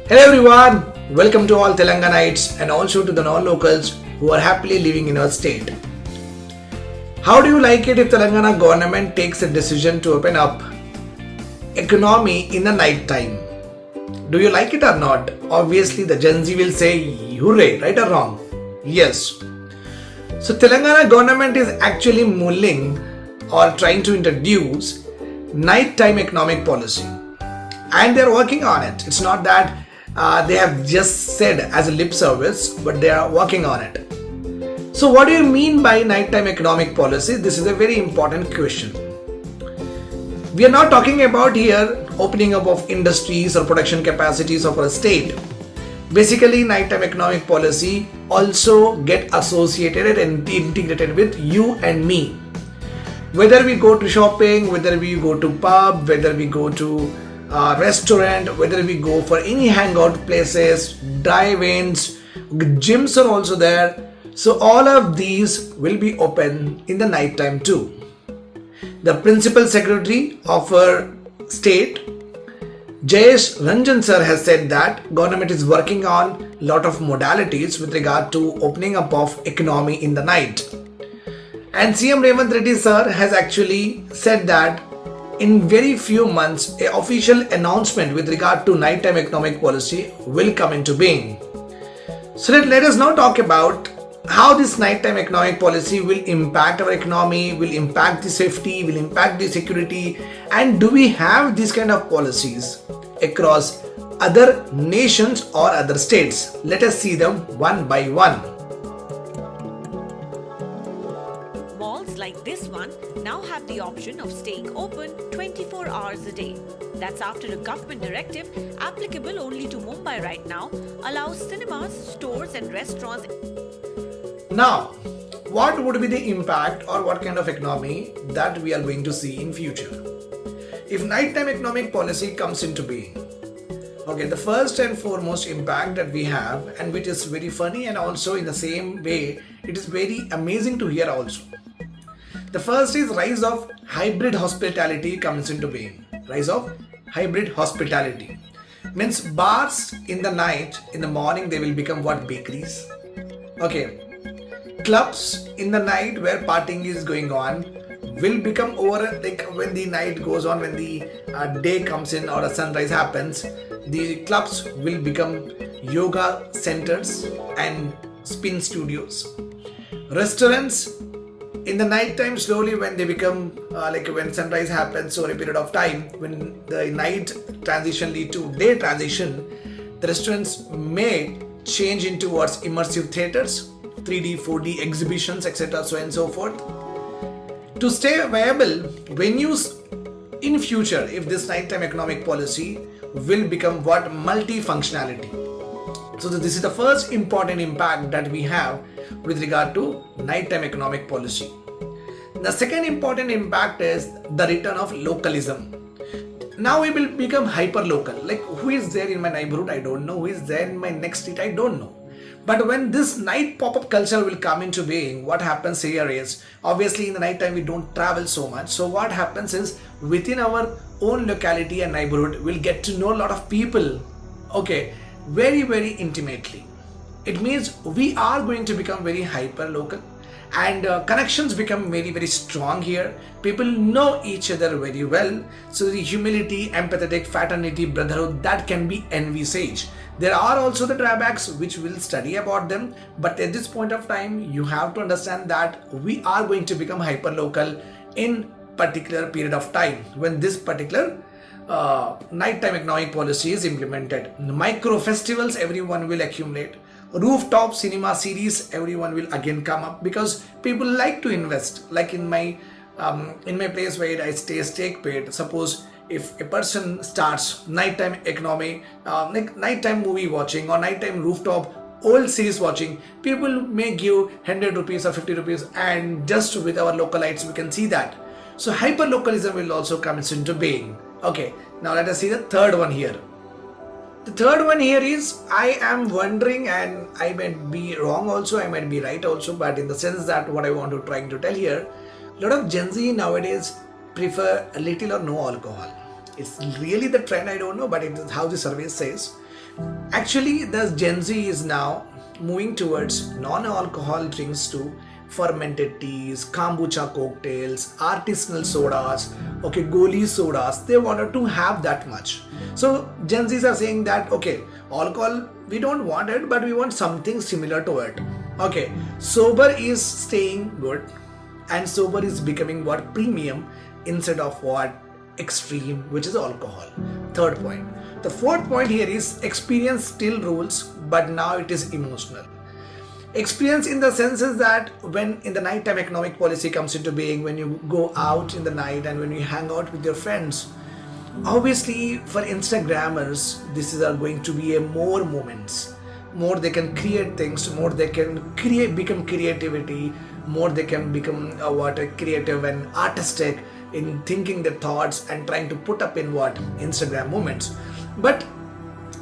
Hello everyone, welcome to all Telanganites and also to the non-locals who are happily living in our state. How do you like it if Telangana government takes a decision to open up economy in the night time? Do you like it or not? Obviously the Gen Z will say hooray, right or wrong? Yes. So Telangana government is actually mulling or trying to introduce nighttime economic policy and they're working on it. It's not that they have just said as a lip service, but they are working on it. So what do you mean by nighttime economic policy? This is a very important question. We are not talking about here opening up of industries or production capacities of our state. Basically, nighttime economic policy also get associated and integrated with you and me. Whether we go to shopping, whether we go to pub, whether we go to restaurant, whether we go for any hangout places, drive-ins, gyms are also there. So all of these will be open in the night time too. The Principal Secretary of our state, Jayesh Ranjan sir, has said that government is working on lot of modalities with regard to opening up of economy in the night. And CM Revanth Reddy sir has actually said that in very few months, an official announcement with regard to nighttime economic policy will come into being. So let us now talk about how this nighttime economic policy will impact our economy, will impact the safety, will impact the security, and do we have these kind of policies across other nations or other states? Let us see them one by one. Malls like this one now have the option of staying open 24 hours a day. That's after a government directive applicable only to Mumbai right now allows cinemas, stores and restaurants. Now, what would be the impact or what kind of economy that we are going to see in future if nighttime economic policy comes into being? Okay, the first and foremost impact that we have, and which is very funny and also in the same way, it is very amazing to hear also. The first is rise of hybrid hospitality comes into being. Rise of hybrid hospitality means bars in the night, in the morning they will become what? Bakeries. Okay. Clubs in the night where partying is going on will become over, like when the night goes on, when the day comes in or a sunrise happens, the clubs will become yoga centers and spin studios. Restaurants in the night time, slowly when they become like when sunrise happens over a period of time, when the night transition lead to day transition, the restaurants may change into towards immersive theaters, 3D, 4D exhibitions, etc. so and so forth. To stay viable, venues in future, if this nighttime economic policy will become what? Multifunctionality. So this is the first important impact that we have with regard to nighttime economic policy. The second important impact is the return of localism. Now we will become hyper local. Like who is there in my neighborhood? I don't know. Who is there in my next street? I don't know. But when this night pop-up culture will come into being, what happens here is, obviously in the night time we don't travel so much. So what happens is within our own locality and neighborhood, we'll get to know a lot of people. Okay, very, very intimately. It means we are going to become very hyper local and connections become very, very strong here. People know each other very well. So the humility, empathetic, fraternity, brotherhood, that can be envisaged. There are also the drawbacks which we'll study about them, but at this point of time you have to understand that we are going to become hyper local in particular period of time when this particular nighttime economic policy is implemented. Micro festivals everyone will accumulate. Rooftop cinema series everyone will again come up because people like to invest. Like in my place where I stay paid, suppose if a person starts nighttime economy, like nighttime movie watching or nighttime rooftop old series watching, people may give 100 rupees or 50 rupees, and just with our localites we can see that. So hyper localism will also come into being. Okay, now let us see the third one here. The third one here is, I am wondering, and I might be wrong also, I might be right also, but in the sense that what I want to try to tell here, a lot of Gen Z nowadays prefer little or no alcohol. It's really the trend, I don't know, but it is how the survey says. Actually, the Gen Z is now moving towards non-alcohol drinks to fermented teas, kombucha cocktails, artisanal sodas, okay, goli sodas. They wanted to have that much. So Gen Zs are saying that okay, alcohol we don't want it, but we want something similar to it. Okay, sober is staying good, and sober is becoming what premium instead of what extreme, which is alcohol. Third point. The fourth point here is experience still rules, but now it is emotional. Experience in the sense is that when in the nighttime economic policy comes into being, when you go out in the night and when you hang out with your friends, obviously for Instagrammers, this is going to be a more moments. More they can create things, more they can become creativity, more they can become creative and artistic in thinking their thoughts and trying to put up in what Instagram moments. But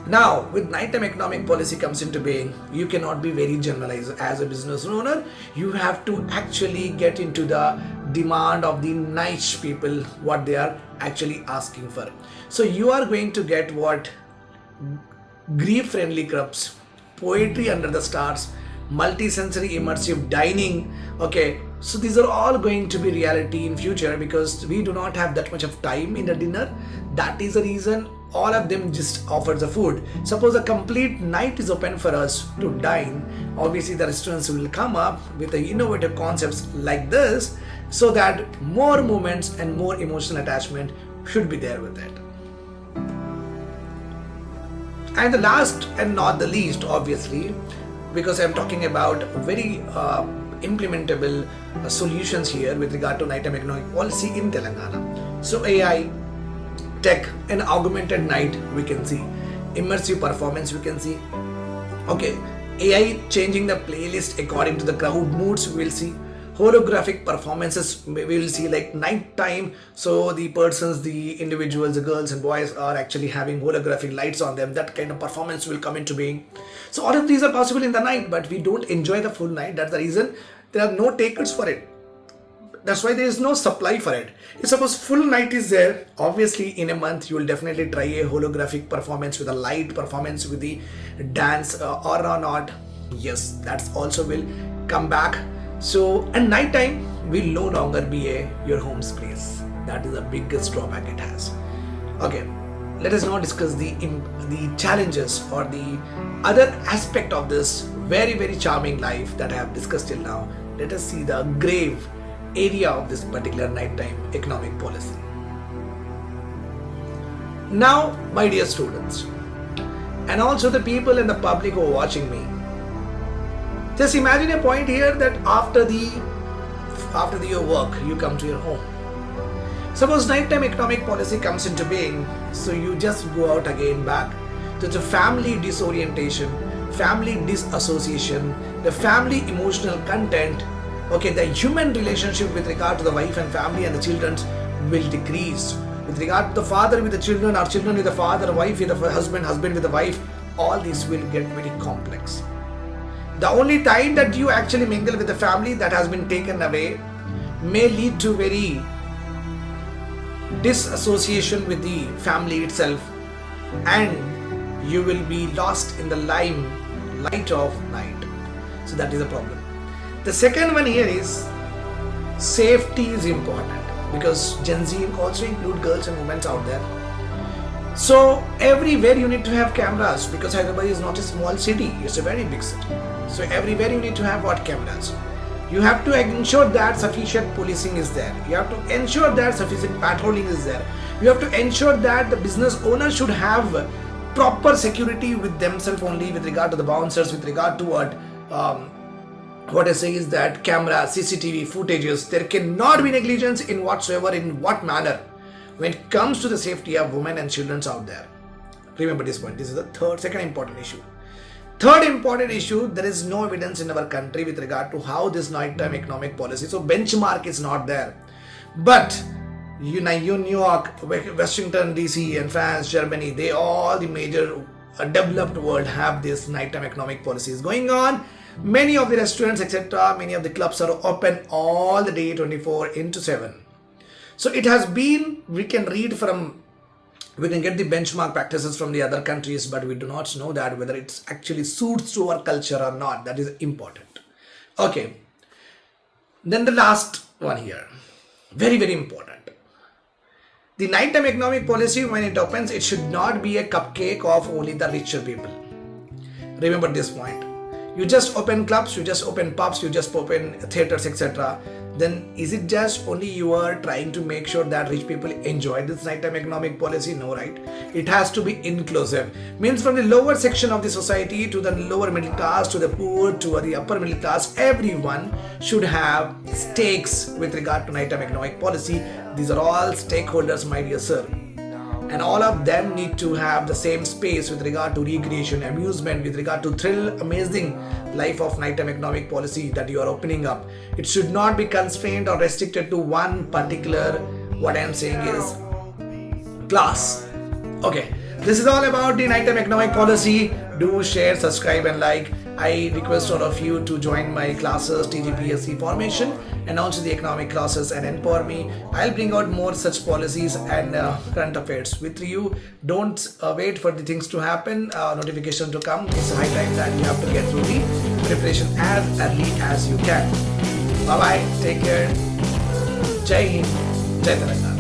now with nighttime economic policy comes into being, you cannot be very generalized as a business owner. You have to actually get into the demand of the niche people, what they are actually asking for. So you are going to get what grief friendly clubs, poetry under the stars, multi-sensory immersive dining. Okay, so these are all going to be reality in future because we do not have that much of time in the dinner. That is the reason all of them just offers the food. Suppose a complete night is open for us to dine, obviously the restaurants will come up with the innovative concepts like this, so that more moments and more emotional attachment should be there with it. And the last and not the least, obviously, because I'm talking about very implementable solutions here with regard to nighttime economic policy in Telangana. So AI, tech, and augmented night we can see, immersive performance we can see. Okay, AI changing the playlist according to the crowd moods we will see. Holographic performances we will see, like night time, so the persons, the individuals, the girls and boys are actually having holographic lights on them. That kind of performance will come into being. So all of these are possible in the night, but we don't enjoy the full night. That's the reason there are no takers for it. That's why there is no supply for it. If suppose full night is there, obviously in a month you will definitely try a holographic performance with a light performance with the dance or not. Yes, that's also will come back. So, and nighttime will no longer be your home space. That is the biggest drawback it has. Okay, let us now discuss the challenges or the other aspect of this very charming life that I have discussed till now. Let us see the grave area of this particular nighttime economic policy. Now, my dear students, and also the people in the public who are watching me, just imagine a point here that after your work, you come to your home. Suppose nighttime economic policy comes into being, so you just go out again back to the family disorientation, family disassociation, the family emotional content. Okay, the human relationship with regard to the wife and family and the children will decrease. With regard to the father with the children, or children with the father, wife with the husband, husband with the wife, all this will get very complex. The only time that you actually mingle with the family that has been taken away may lead to very disassociation with the family itself, and you will be lost in the light of night. So that is a problem. The second one here is safety is important, because Gen Z also include girls and women out there. So everywhere you need to have cameras, because Hyderabad is not a small city, it's a very big city. So everywhere you need to have what cameras. You have to ensure that sufficient policing is there. You have to ensure that sufficient patrolling is there. You have to ensure that the business owner should have proper security with themselves only, with regard to the bouncers, with regard to what I say is that camera, CCTV footages, there cannot be negligence in whatsoever, in what manner, when it comes to the safety of women and children out there. Remember this point. This is the second important issue. Third important issue, there is no evidence in our country with regard to how this nighttime economic policy, so benchmark is not there. But New York, Washington DC and France, Germany, they all the major developed world have this nighttime economic policies going on. Many of the restaurants, etc., many of the clubs are open all the day 24/7. So it has been, we can read from We can get the benchmark practices from the other countries, but we do not know that whether it actually suits to our culture or not. That is important. Okay. Then the last one here. Very, very important. The nighttime economic policy, when it opens, it should not be a cupcake of only the richer people. Remember this point. You just open clubs, you just open pubs, you just open theaters, etc. Then is it just only you are trying to make sure that rich people enjoy this nighttime economic policy? No, right? It has to be inclusive. Means from the lower section of the society to the lower middle class, to the poor, to the upper middle class, everyone should have stakes with regard to nighttime economic policy. These are all stakeholders, my dear sir. And all of them need to have the same space with regard to recreation, amusement, with regard to thrill, amazing life of nighttime economic policy that you are opening up. It should not be constrained or restricted to one particular, what I am saying is, class. Okay, this is all about the nighttime economic policy. Do share, subscribe and like. I request all of you to join my classes, TGPSC formation, and also the economic classes, and empower me. I'll bring out more such policies and current affairs with you. Don't wait for the things to happen, notification to come. It's high time that you have to get through the preparation as early as you can. Bye bye, take care. Jai Hind, Jai Telangana.